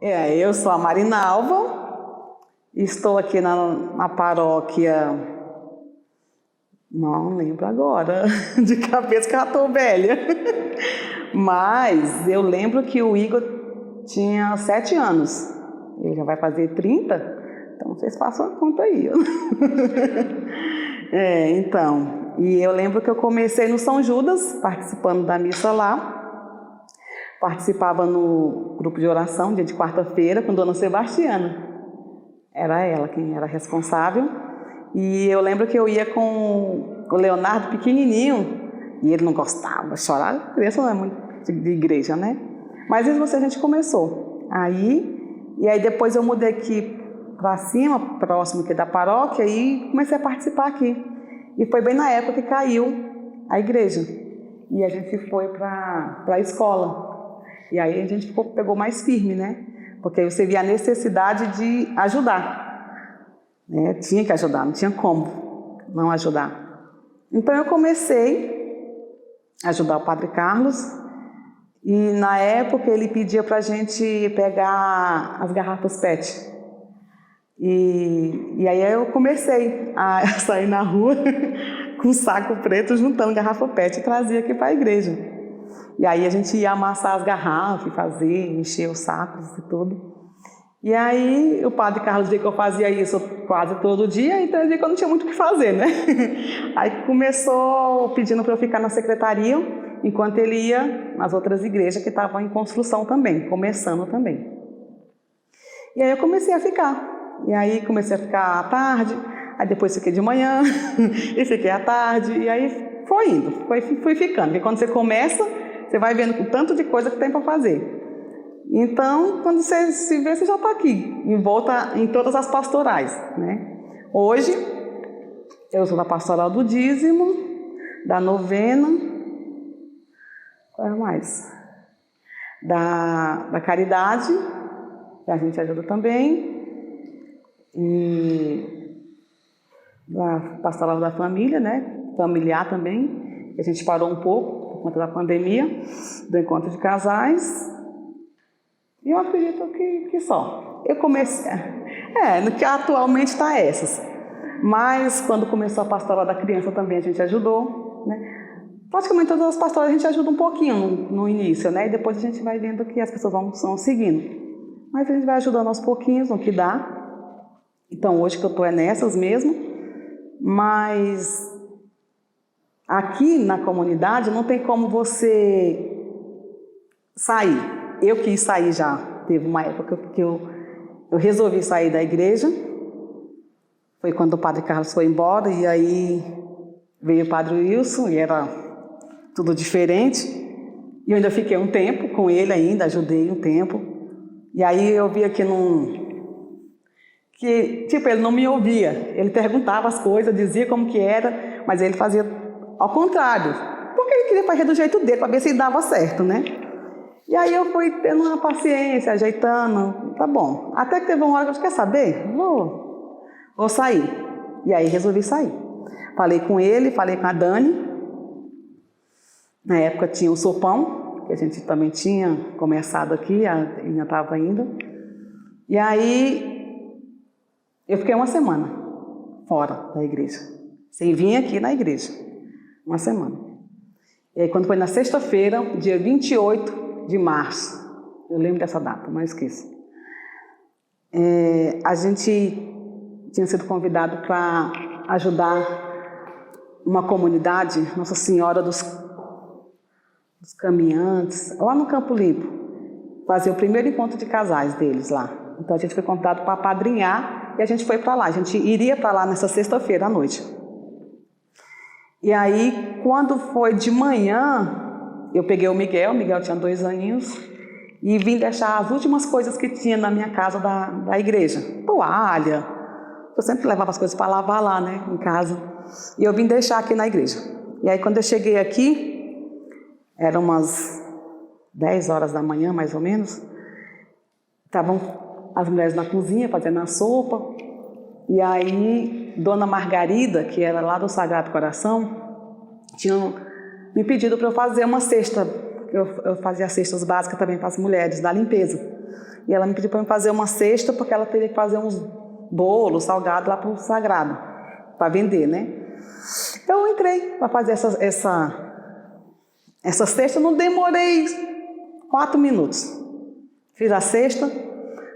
Eu sou a Marinalva, estou aqui na paróquia, não lembro agora, de cabeça que eu já estou velha, mas eu lembro que o Igor tinha 7 anos, ele já vai fazer 30, então vocês façam a conta aí. Então, e eu lembro que eu comecei no São Judas, participando da missa lá. Participava no grupo de oração, dia de quarta-feira, com Dona Sebastiana. Era ela quem era responsável. E eu lembro que eu ia com o Leonardo pequenininho, e ele não gostava, chorava. Criança não é muito de igreja, né? Mas isso a gente começou. E aí depois eu mudei aqui para cima, próximo aqui da paróquia, e comecei a participar aqui. E foi bem na época que caiu a igreja. E a gente foi para a escola. E aí a gente pegou mais firme, né? Porque aí você via a necessidade de ajudar. Né? Tinha que ajudar, não tinha como não ajudar. Então eu comecei a ajudar o Padre Carlos. E na época ele pedia para a gente pegar as garrafas PET. E aí eu comecei a sair na rua com um saco preto juntando garrafa PET e trazia aqui para a igreja. E aí a gente ia amassar as garrafas, fazer, encher os sacos e tudo. E aí o Padre Carlos dizia que eu fazia isso quase todo dia, então eu dizia que eu não tinha muito o que fazer, né? Aí começou pedindo para eu ficar na secretaria, enquanto ele ia nas outras igrejas que estavam em construção também, começando também. E aí eu comecei a ficar. E aí comecei a ficar à tarde, aí depois fiquei de manhã, e fiquei à tarde, e aí foi indo, fui ficando. Porque quando você começa, você vai vendo o tanto de coisa que tem para fazer. Então, quando você se vê, você já está aqui, envolta em todas as pastorais, né? Hoje, eu sou da pastoral do dízimo, da novena, qual é mais? Da caridade, que a gente ajuda também, e da pastoral da família, né? Familiar também, que a gente parou um pouco por conta da pandemia, do encontro de casais. E eu acredito que só. Eu comecei... no que atualmente está essas. Mas quando começou a pastoral da criança também a gente ajudou, né? Praticamente todas as pastoras a gente ajuda um pouquinho no início, né? E depois a gente vai vendo que as pessoas vão seguindo. Mas a gente vai ajudando aos pouquinhos no que dá. Então hoje que eu estou nessas mesmo. Mas aqui na comunidade não tem como você sair. Eu quis sair já, teve uma época que eu resolvi sair da igreja, foi quando o Padre Carlos foi embora, e aí veio o Padre Wilson, e era tudo diferente, e eu ainda fiquei um tempo com ele ainda, ajudei um tempo, e aí eu via que ele não me ouvia, ele perguntava as coisas, dizia como que era, mas ele fazia ao contrário, porque ele queria fazer do jeito dele, para ver se dava certo, né? E aí eu fui tendo uma paciência, ajeitando, tá bom. Até que teve uma hora que eu disse, quer saber? Vou sair. E aí resolvi sair. Falei com ele, falei com a Dani. Na época tinha o sopão, que a gente também tinha começado aqui, ainda estava indo. E aí eu fiquei uma semana fora da igreja, sem vir aqui na igreja. Uma semana. E aí quando foi na sexta-feira, dia 28 de março, eu lembro dessa data, não esqueço. A gente tinha sido convidado para ajudar uma comunidade, Nossa Senhora dos Caminhantes, lá no Campo Limpo, fazer o primeiro encontro de casais deles lá. Então a gente foi convidado para apadrinhar e a gente foi para lá. A gente iria para lá nessa sexta-feira à noite. E aí, quando foi de manhã, eu peguei o Miguel tinha 2 aninhos, e vim deixar as últimas coisas que tinha na minha casa da igreja. Toalha, eu sempre levava as coisas para lavar lá, né, em casa. E eu vim deixar aqui na igreja. E aí quando eu cheguei aqui, eram umas 10 horas da manhã, mais ou menos, estavam as mulheres na cozinha fazendo a sopa, e aí Dona Margarida, que era lá do Sagrado Coração, tinha me pedido para eu fazer uma cesta. Eu fazia cestas básicas também para as mulheres, da limpeza. e ela me pediu para eu fazer uma cesta, porque ela teria que fazer uns bolos, salgados lá para o Sagrado, para vender, né? Então eu entrei para fazer essa cesta, não demorei 4 minutos. Fiz a cesta,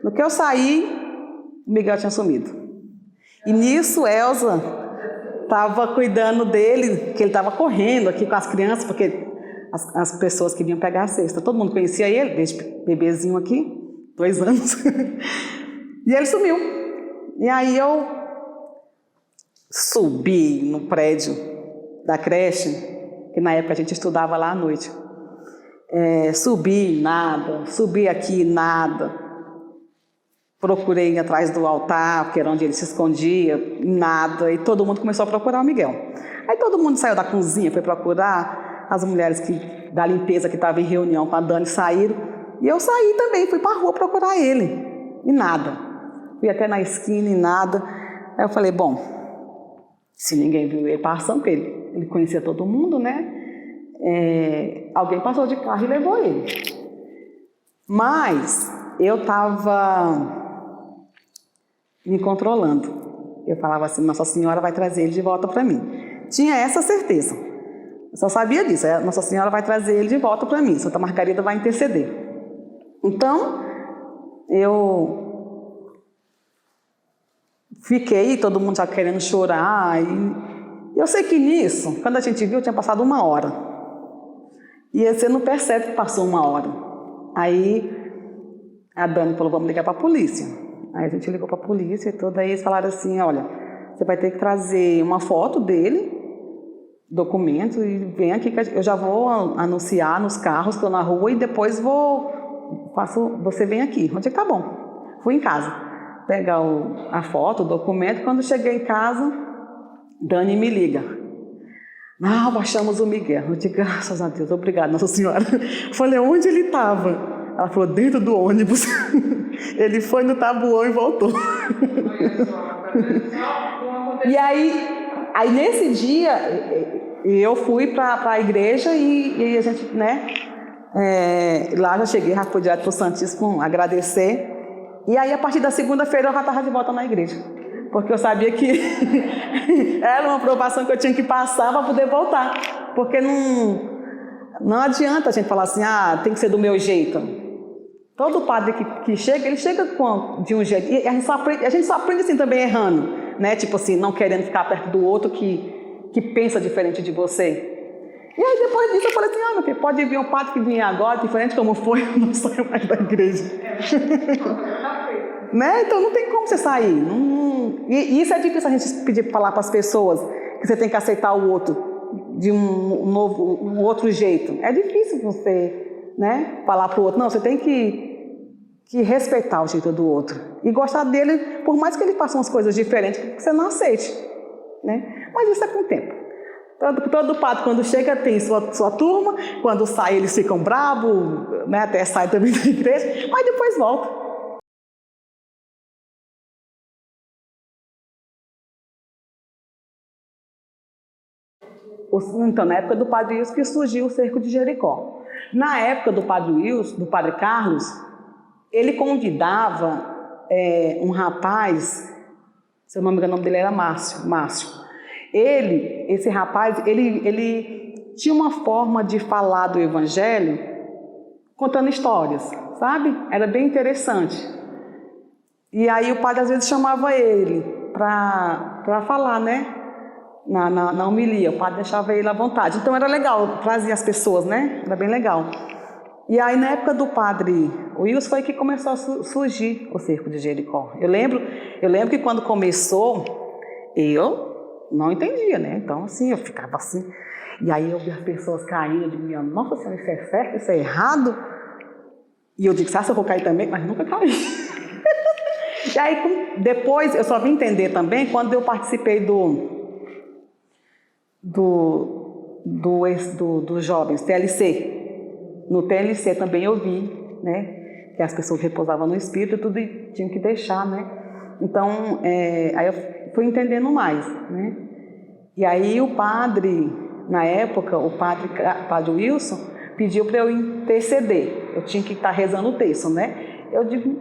no que eu saí, o Miguel tinha sumido. E nisso, Elza estava cuidando dele, que ele estava correndo aqui com as crianças, porque as pessoas queriam pegar a cesta. Todo mundo conhecia ele, desde bebezinho aqui, 2 anos. E ele sumiu. E aí eu subi no prédio da creche, que na época a gente estudava lá à noite. Subi, nada. Subi aqui, nada. Procurei atrás do altar, que era onde ele se escondia, nada. E todo mundo começou a procurar o Miguel. Aí todo mundo saiu da cozinha, foi procurar. As mulheres da limpeza que estavam em reunião com a Dani saíram. E eu saí também, fui para a rua procurar ele. E nada. Fui até na esquina e nada. Aí eu falei, bom, se ninguém viu ele passando, porque ele conhecia todo mundo, né? Alguém passou de carro e levou ele. Mas eu estava me controlando. Eu falava assim, Nossa Senhora vai trazer ele de volta para mim. Tinha essa certeza. Eu só sabia disso. Nossa Senhora vai trazer ele de volta para mim. Santa Margarida vai interceder. Então, eu fiquei, todo mundo já querendo chorar. E eu sei que nisso, quando a gente viu, tinha passado 1 hora. E você não percebe que passou 1 hora. Aí a Dani falou, vamos ligar para a polícia. Aí a gente ligou para a polícia e tudo. Aí eles falaram assim, olha, você vai ter que trazer uma foto dele, documento, e vem aqui que eu já vou anunciar nos carros que eu na rua e depois você vem aqui. Onde é que tá bom? Fui em casa pegar a foto, o documento. Quando cheguei em casa, Dani me liga. Não, achamos o Miguel. Eu disse, graças a Deus, obrigada, Nossa Senhora. Eu falei, onde ele estava? Ela falou, dentro do ônibus. Ele foi no Tabuão e voltou. E aí nesse dia, eu fui para a igreja e a gente, né, lá já cheguei, já fui direto para o Santíssimo agradecer. E aí, a partir da segunda-feira, eu já estava de volta na igreja. Porque eu sabia que era uma provação que eu tinha que passar para poder voltar. Porque não adianta a gente falar assim, tem que ser do meu jeito. Todo padre que chega, ele chega de um jeito. E a gente só aprende assim também errando, né? Tipo assim, não querendo ficar perto do outro que pensa diferente de você. E aí depois disso eu falei assim, meu filho, pode vir um padre que vinha agora, diferente como foi, eu não saio mais da igreja. Né? Então não tem como você sair. E isso é difícil a gente pedir para falar para as pessoas, que você tem que aceitar o outro de um outro jeito. É difícil você, né, falar para o outro. Não, você tem que respeitar o jeito do outro. E gostar dele, por mais que ele faça umas coisas diferentes, que você não aceite. Né? Mas isso é com o tempo. Todo padre, quando chega, tem sua turma. Quando sai, eles ficam bravos, né? Até sai também da igreja, mas depois volta. Então, na época do Padre Wilson que surgiu o Cerco de Jericó. Na época do Padre Wilson, do Padre Carlos, ele convidava um rapaz, se eu não me engano, o nome dele era Márcio. Esse rapaz, ele tinha uma forma de falar do Evangelho contando histórias, sabe? Era bem interessante. E aí o padre às vezes chamava ele para falar, né? Na homilia, o padre deixava ele à vontade. Então era legal, trazia as pessoas, né? Era bem legal. E aí na época do Padre Wilson foi que começou a surgir o Cerco de Jericó. Eu lembro que quando começou, eu não entendia, né? Então assim, eu ficava assim. E aí eu via as pessoas caindo, eu digo, nossa senhora, isso é certo, isso é errado? E eu digo, se eu vou cair também? Mas nunca caí. E aí depois eu só vim entender também quando eu participei dos jovens, TLC. No TLC também eu vi, né, que as pessoas repousavam no Espírito e tudo e tinham que deixar, né. Então, aí eu fui entendendo mais, né. E aí o padre, na época, o padre Wilson pediu para eu interceder. Eu tinha que estar rezando o texto, né. Eu digo,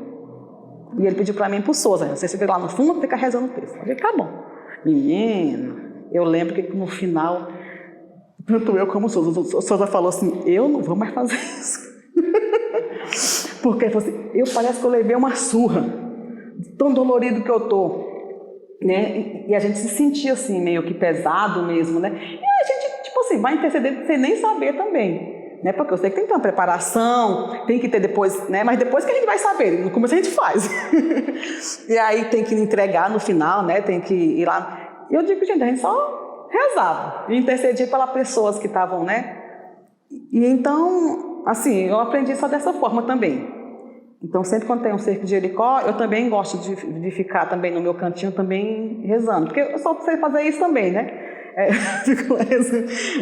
e ele pediu para mim ir pro Souza, você se vê lá no fundo, fica rezando o texto. Eu digo, tá bom. Menino, eu lembro que no final, tanto eu como o Souza falou assim, eu não vou mais fazer isso. Porque ele falou assim, parece que eu levei uma surra, tão dolorido que eu tô. Né? E a gente se sentia assim, meio que pesado mesmo, né? E a gente, tipo assim, vai interceder sem nem saber também, né? Porque eu sei que tem que ter uma preparação, tem que ter depois, né? Mas depois que a gente vai saber, no começo a gente faz. E aí tem que entregar no final, né? Tem que ir lá. E eu digo, gente, a gente só rezava e intercedia pelas pessoas que estavam, né? E então, assim, eu aprendi só dessa forma também. Então, sempre quando tem um cerco de Jericó, eu também gosto de ficar também no meu cantinho também rezando. Porque eu só sei fazer isso também, né?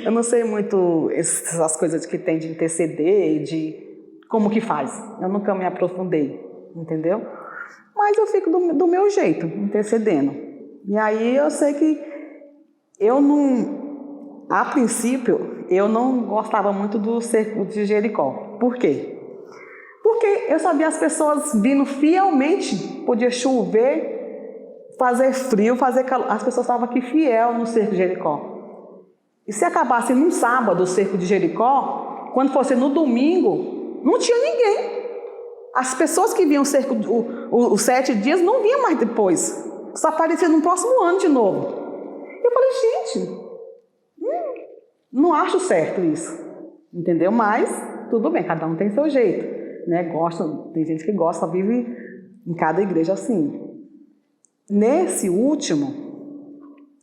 Eu não sei muito essas coisas que tem de interceder, de como que faz. Eu nunca me aprofundei, entendeu? Mas eu fico do meu jeito, intercedendo. E aí eu sei que eu não... A princípio, eu não gostava muito do cerco de Jericó. Por quê? Porque eu sabia as pessoas vindo fielmente, podia chover, fazer frio, fazer calor. As pessoas estavam aqui fiel no cerco de Jericó. E se acabasse num sábado o cerco de Jericó, quando fosse no domingo, não tinha ninguém. As pessoas que viam o cerco, os 7 dias, não vinham mais depois. Só aparecia no próximo ano de novo. Eu falei, gente, não acho certo isso. Entendeu? Mas, tudo bem, cada um tem seu jeito. Né, tem gente que gosta, vive em cada igreja assim. Nesse último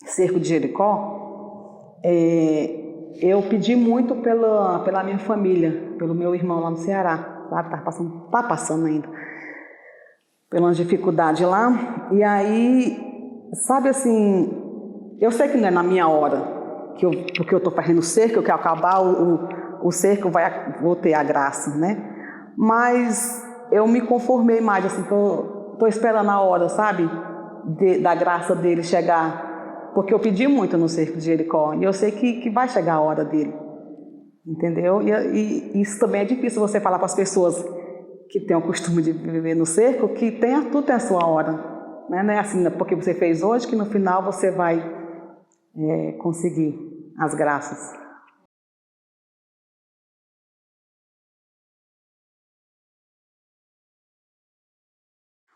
cerco de Jericó, eu pedi muito pela minha família, pelo meu irmão lá no Ceará, sabe? Tá passando ainda pela dificuldade lá. E aí, sabe assim, eu sei que não é na minha hora, porque eu estou fazendo o cerco, eu quero acabar o cerco, vou ter a graça, né? Mas eu me conformei mais, assim, estou esperando a hora, sabe, da graça dele chegar, porque eu pedi muito no cerco de Jericó, e eu sei que vai chegar a hora dele, entendeu? E isso também é difícil você falar para as pessoas que têm o costume de viver no cerco, que tudo tem a sua hora, né? Não é assim, porque você fez hoje, que no final você vai conseguir as graças.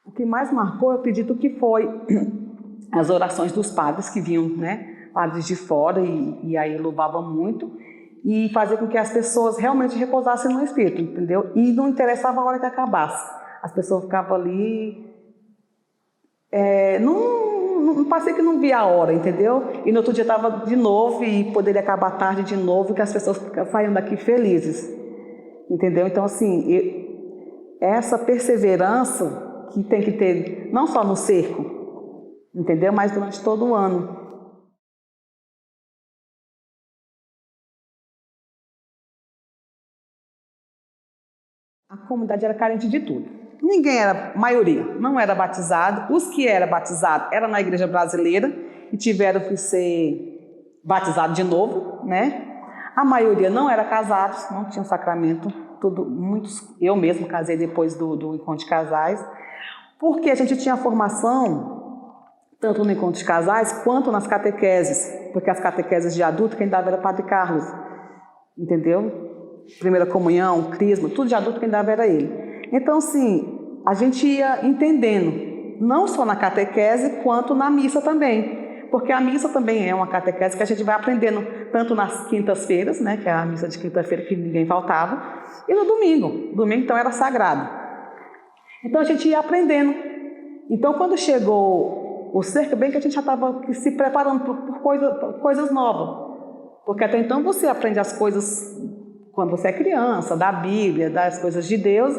O que mais marcou, eu acredito que foi as orações dos padres que vinham, né, padres de fora, e aí louvavam muito, e fazer com que as pessoas realmente repousassem no Espírito, entendeu? E não interessava a hora que acabasse. As pessoas ficavam ali, não passei que não via a hora, entendeu? E no outro dia estava de novo, e poderia acabar tarde de novo, que as pessoas saíam daqui felizes, entendeu? Então, assim, essa perseverança que tem que ter, não só no cerco, entendeu? Mas durante todo o ano. A comunidade era carente de tudo. Ninguém era, maioria, não era batizado. Os que eram batizados eram na igreja brasileira e tiveram que ser batizados de novo, né? A maioria não era casados, não tinha sacramento. Eu mesmo casei depois do encontro de casais. Porque a gente tinha formação, tanto no encontro de casais, quanto nas catequeses. Porque as catequeses de adulto, quem dava era o Padre Carlos. Entendeu? Primeira comunhão, crisma, tudo de adulto, quem dava era ele. Então, assim, a gente ia entendendo, não só na catequese, quanto na missa também. Porque a missa também é uma catequese que a gente vai aprendendo, tanto nas quintas-feiras, né, que é a missa de quinta-feira que ninguém faltava, e no domingo. Domingo, então, era sagrado. Então, a gente ia aprendendo. Então, quando chegou o cerco, bem que a gente já estava se preparando por coisas novas. Porque até então você aprende as coisas quando você é criança, da Bíblia, das coisas de Deus,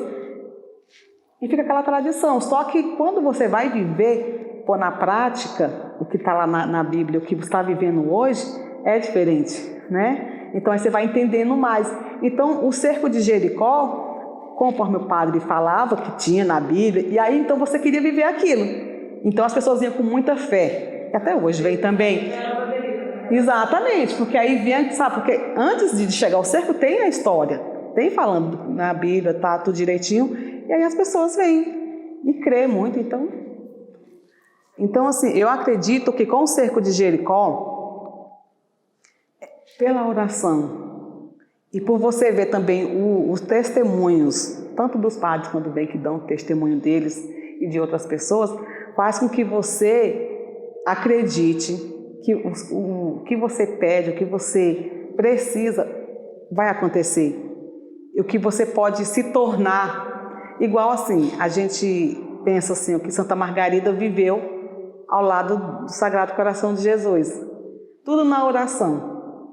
e fica aquela tradição. Só que quando você vai viver, pôr na prática, o que está lá na Bíblia, o que você está vivendo hoje, é diferente, né? Então, aí você vai entendendo mais. Então, o cerco de Jericó, conforme o padre falava que tinha na Bíblia, e aí então você queria viver aquilo. Então as pessoas iam com muita fé, e até hoje vem também. Exatamente, porque aí vinha, sabe, porque antes de chegar ao cerco tem a história, tem falando na Bíblia, tá tudo direitinho, E aí as pessoas vêm e crê muito, então assim, eu acredito que com o cerco de Jericó, pela oração, e por você ver também os testemunhos, tanto dos padres quanto bem que dão testemunho deles e de outras pessoas, faz com que você acredite que o que você pede, o que você precisa, vai acontecer. E o que você pode se tornar. Igual assim, a gente pensa assim, o que Santa Margarida viveu ao lado do Sagrado Coração de Jesus. Tudo na oração,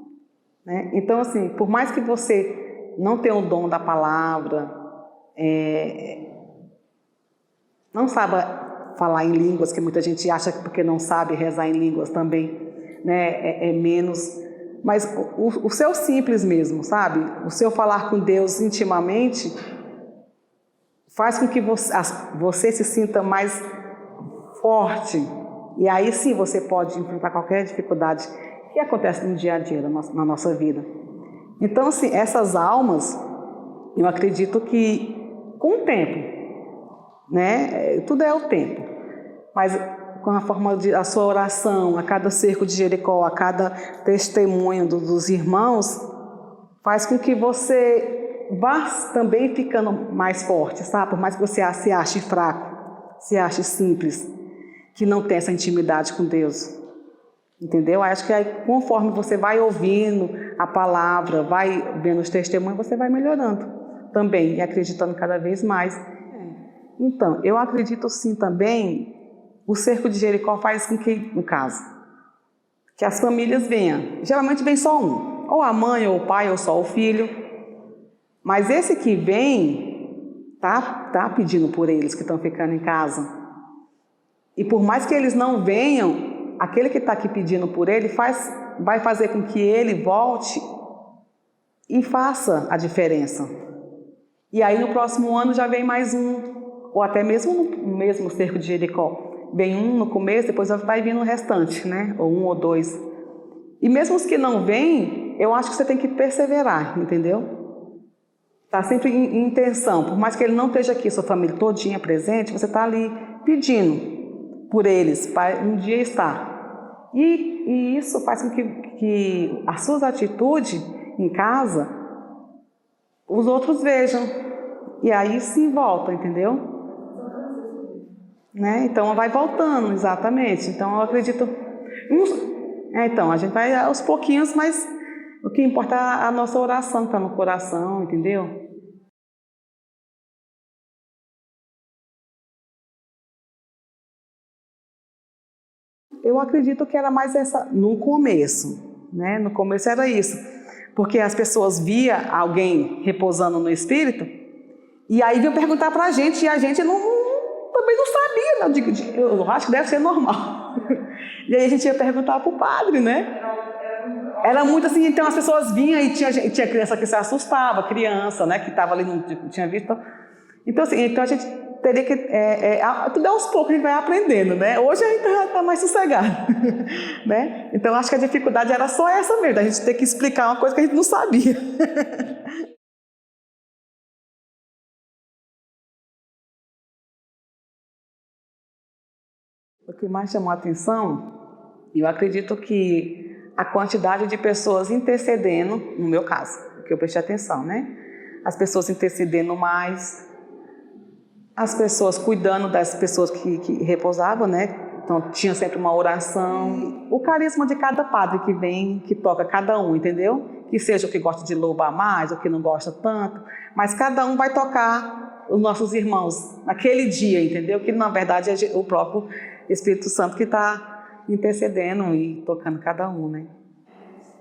né? Então assim, por mais que você não tenha o dom da palavra, não saiba falar em línguas, que muita gente acha que porque não sabe rezar em línguas também, né, é menos. Mas o seu simples mesmo, sabe? O seu falar com Deus intimamente faz com que você se sinta mais forte. E aí sim você pode enfrentar qualquer dificuldade que acontece no dia a dia na nossa vida. Então, assim, essas almas, eu acredito que com o tempo, né? Tudo é o tempo. Mas com a forma a sua oração, a cada cerco de Jericó, a cada testemunho dos irmãos, faz com que você vá também ficando mais forte, sabe? Por mais que você se ache fraco, se ache simples, que não tem essa intimidade com Deus. Entendeu? Acho que aí, conforme você vai ouvindo a palavra, vai vendo os testemunhos, você vai melhorando também e acreditando cada vez mais. Então, eu acredito sim também. O cerco de Jericó faz com que, no caso, que as famílias venham. Geralmente vem só um, ou a mãe, ou o pai, ou só o filho. Mas esse que vem, tá pedindo por eles que estão ficando em casa. E por mais que eles não venham, aquele que está aqui pedindo por ele vai fazer com que ele volte e faça a diferença. E aí no próximo ano já vem mais um, ou até mesmo no mesmo cerco de Jericó. Vem um no começo, depois vai vindo o restante, né? Ou um ou dois. E mesmo os que não vêm, eu acho que você tem que perseverar, entendeu? Tá sempre em intenção. Por mais que ele não esteja aqui, sua família todinha presente, você está ali pedindo por eles, para um dia estar. E isso faz com que as suas atitudes em casa, os outros vejam. E aí sim volta, entendeu? Né? Então vai voltando, exatamente. Então eu acredito. Então a gente vai aos pouquinhos, mas o que importa é a nossa oração, que está no coração, entendeu? Eu acredito que era mais essa no começo, né? No começo era isso, porque as pessoas via alguém repousando no Espírito e aí vinham perguntar para a gente e a gente também não sabia, eu acho que deve ser normal. E aí a gente ia perguntar para o padre, né? Era muito assim, então as pessoas vinham e tinha criança que se assustava, criança, né? Que estava ali, não tinha visto. Então assim, então a gente teria que, tudo aos poucos a gente vai aprendendo, né? Hoje a gente já está mais sossegado, né? Então acho que a dificuldade era só essa mesmo, a gente ter que explicar uma coisa que a gente não sabia. O que mais chamou a atenção, eu acredito que a quantidade de pessoas intercedendo, no meu caso, que eu prestei atenção, né? As pessoas intercedendo mais, as pessoas cuidando das pessoas que repousavam, né? Então tinha sempre uma oração. O carisma de cada padre que vem, que toca cada um, entendeu? Que seja o que gosta de louvar mais, o que não gosta tanto, mas cada um vai tocar os nossos irmãos naquele dia, entendeu? Que na verdade é o próprio Espírito Santo que está intercedendo e tocando cada um, né?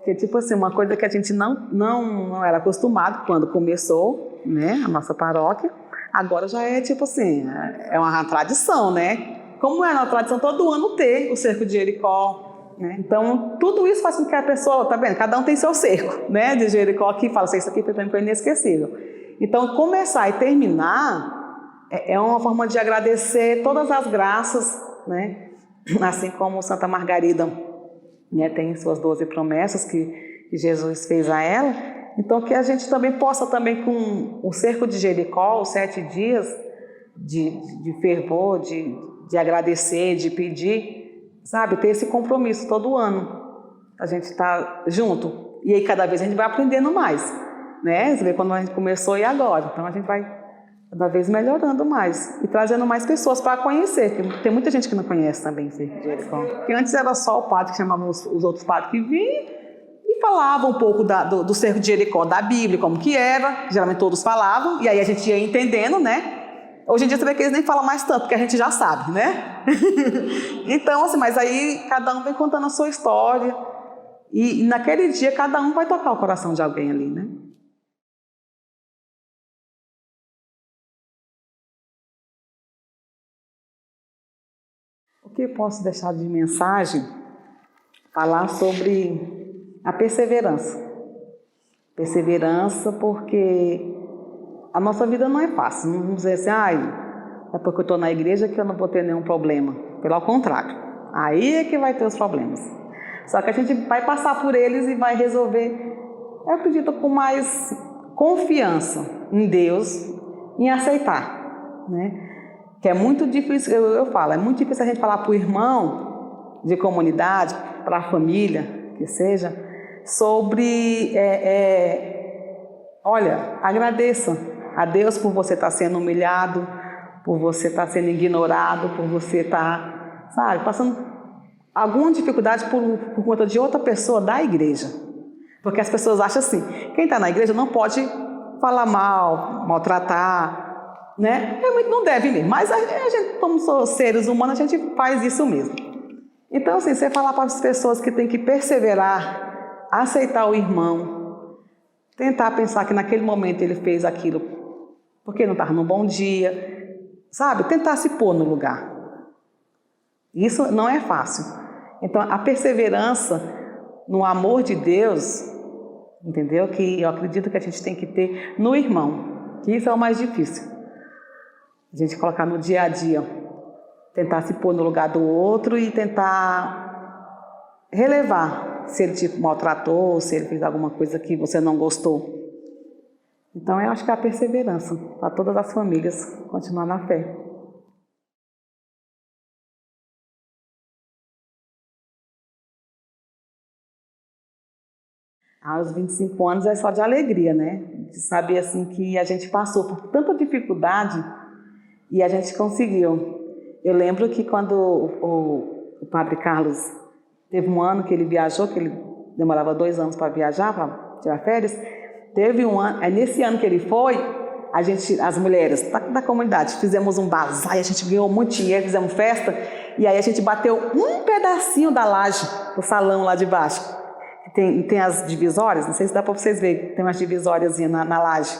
Que tipo assim, uma coisa que a gente não era acostumado quando começou, né, a nossa paróquia, agora já é tipo assim, é uma tradição, né? Como é uma tradição todo ano ter o cerco de Jericó, né? Então tudo isso faz com que a pessoa, tá vendo? Cada um tem seu cerco, né, de Jericó, que fala assim, isso aqui para mim foi inesquecível. Então começar e terminar é uma forma de agradecer todas as graças, né? Assim como Santa Margarida, né, tem suas 12 promessas que Jesus fez a ela. Então que a gente também possa também com o cerco de Jericó, os 7 dias, de fervor, de agradecer, de pedir, sabe? Ter esse compromisso todo ano. A gente está junto. E aí cada vez a gente vai aprendendo mais, né? Você vê quando a gente começou e agora. Então a gente vai cada vez melhorando mais e trazendo mais pessoas para conhecer. Tem muita gente que não conhece também o Cerco de Jericó. Porque antes era só o padre que chamava os outros padres que vinham e falava um pouco do Cerco de Jericó, da Bíblia, como que era. Geralmente todos falavam e aí a gente ia entendendo, né? Hoje em dia você vê que eles nem falam mais tanto, porque a gente já sabe, né? Então, assim, mas aí cada um vem contando a sua história. E naquele dia, cada um vai tocar o coração de alguém ali, né? O que eu posso deixar de mensagem? Falar sobre a perseverança. Perseverança porque a nossa vida não é fácil. Não vamos dizer assim, é porque eu estou na igreja que eu não vou ter nenhum problema. Pelo contrário, aí é que vai ter os problemas. Só que a gente vai passar por eles e vai resolver, eu acredito, com mais confiança em Deus, em aceitar, né? Que é muito difícil, eu falo, é muito difícil a gente falar para o irmão de comunidade, para a família, que seja, sobre, olha, agradeça a Deus por você estar sendo humilhado, por você estar sendo ignorado, por você estar, sabe, passando alguma dificuldade por conta de outra pessoa da igreja. Porque as pessoas acham assim, quem está na igreja não pode falar mal, maltratar, né? Realmente não deve mesmo, mas a gente, como seres humanos, a gente faz isso mesmo. Então, assim, você falar para as pessoas que tem que perseverar, aceitar o irmão, tentar pensar que naquele momento ele fez aquilo porque não estava num bom dia, sabe? Tentar se pôr no lugar. Isso não é fácil. Então, a perseverança no amor de Deus, entendeu? Que eu acredito que a gente tem que ter no irmão, que isso é o mais difícil. A gente colocar no dia a dia, tentar se pôr no lugar do outro e tentar relevar se ele te maltratou, se ele fez alguma coisa que você não gostou. Então, eu acho que é a perseverança para todas as famílias continuar na fé. Aos 25 anos é só de alegria, né? De saber assim que a gente passou por tanta dificuldade e a gente conseguiu. Eu lembro que quando o Padre Carlos teve um ano que ele viajou, que ele demorava 2 anos para viajar, para tirar férias, teve um ano, nesse ano que ele foi, a gente, as mulheres da comunidade, fizemos um bazar, a gente ganhou muito dinheiro, fizemos festa, e aí a gente bateu um pedacinho da laje do salão lá de baixo. Tem as divisórias, não sei se dá para vocês verem, tem umas divisórias na laje.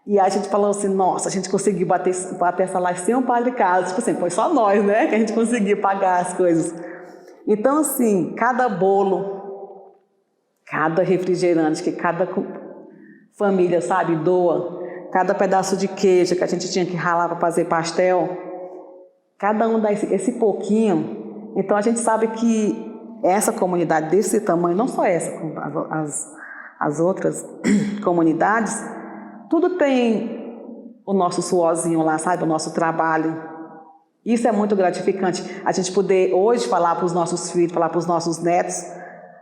E aí a gente falou assim, nossa, a gente conseguiu bater essa laje sem o Padre Carlos. Tipo assim, foi só nós, né, que a gente conseguiu pagar as coisas. Então, assim, cada bolo, cada refrigerante que cada família, sabe, doa, cada pedaço de queijo que a gente tinha que ralar para fazer pastel, cada um dá esse pouquinho. Então, a gente sabe que essa comunidade desse tamanho, não só essa, como as outras comunidades, tudo tem o nosso suorzinho lá, sabe? O nosso trabalho. Isso é muito gratificante. A gente poder hoje falar para os nossos filhos, falar para os nossos netos,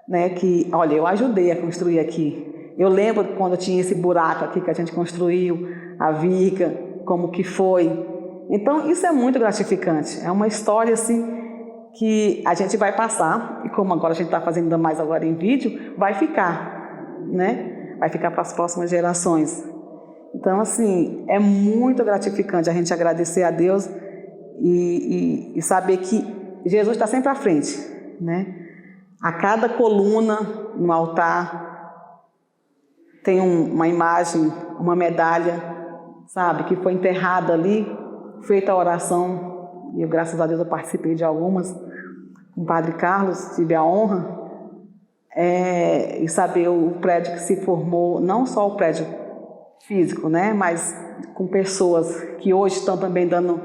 né? Que, olha, eu ajudei a construir aqui. Eu lembro quando tinha esse buraco aqui que a gente construiu, a viga, como que foi. Então, isso é muito gratificante. É uma história, assim, que a gente vai passar, e como agora a gente está fazendo ainda mais agora em vídeo, vai ficar, né? Vai ficar para as próximas gerações. Então, assim, é muito gratificante a gente agradecer a Deus e saber que Jesus está sempre à frente, né? A cada coluna no altar tem uma imagem, uma medalha, sabe? Que foi enterrada ali, feita a oração. E eu, graças a Deus, eu participei de algumas. Com o Padre Carlos, tive a honra. E saber o prédio que se formou, não só o prédio físico, né, mas com pessoas que hoje estão também dando,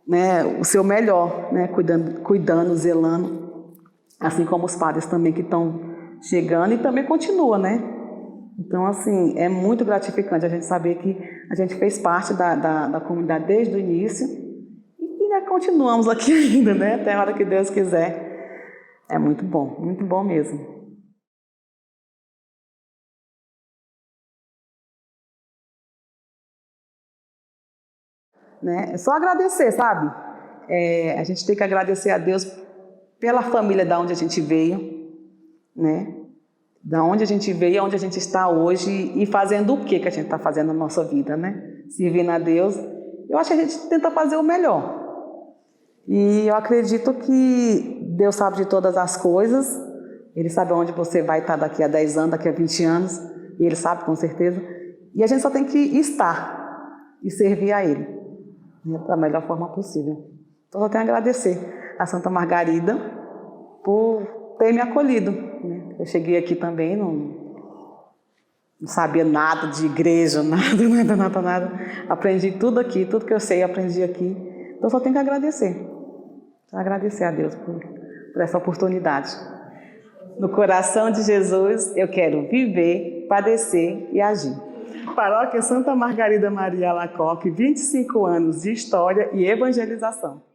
né, o seu melhor, né, cuidando, zelando, assim como os padres também que estão chegando e também continua, né, Então, assim, é muito gratificante a gente saber que a gente fez parte da comunidade desde o início e né, continuamos aqui ainda, né? Até a hora que Deus quiser. É muito bom mesmo. Né? É só agradecer, sabe? A gente tem que agradecer a Deus pela família da onde a gente veio, né? Da onde a gente veio, aonde a gente está hoje e fazendo o que a gente está fazendo na nossa vida, né? Servindo a Deus. Eu acho que a gente tenta fazer o melhor. E eu acredito que Deus sabe de todas as coisas. Ele sabe onde você vai estar daqui a 10 anos, daqui a 20 anos. E Ele sabe com certeza. E a gente só tem que estar e servir a Ele, né, da melhor forma possível. Então eu tenho a agradecer a Santa Margarida por ter me acolhido, né? Eu cheguei aqui também, não sabia nada de igreja, nada. Aprendi tudo aqui, tudo que eu sei aprendi aqui. Então só tenho que agradecer. Agradecer a Deus por essa oportunidade. No coração de Jesus eu quero viver, padecer e agir. Paróquia Santa Margarida Maria Alacoque, 25 anos de história e evangelização.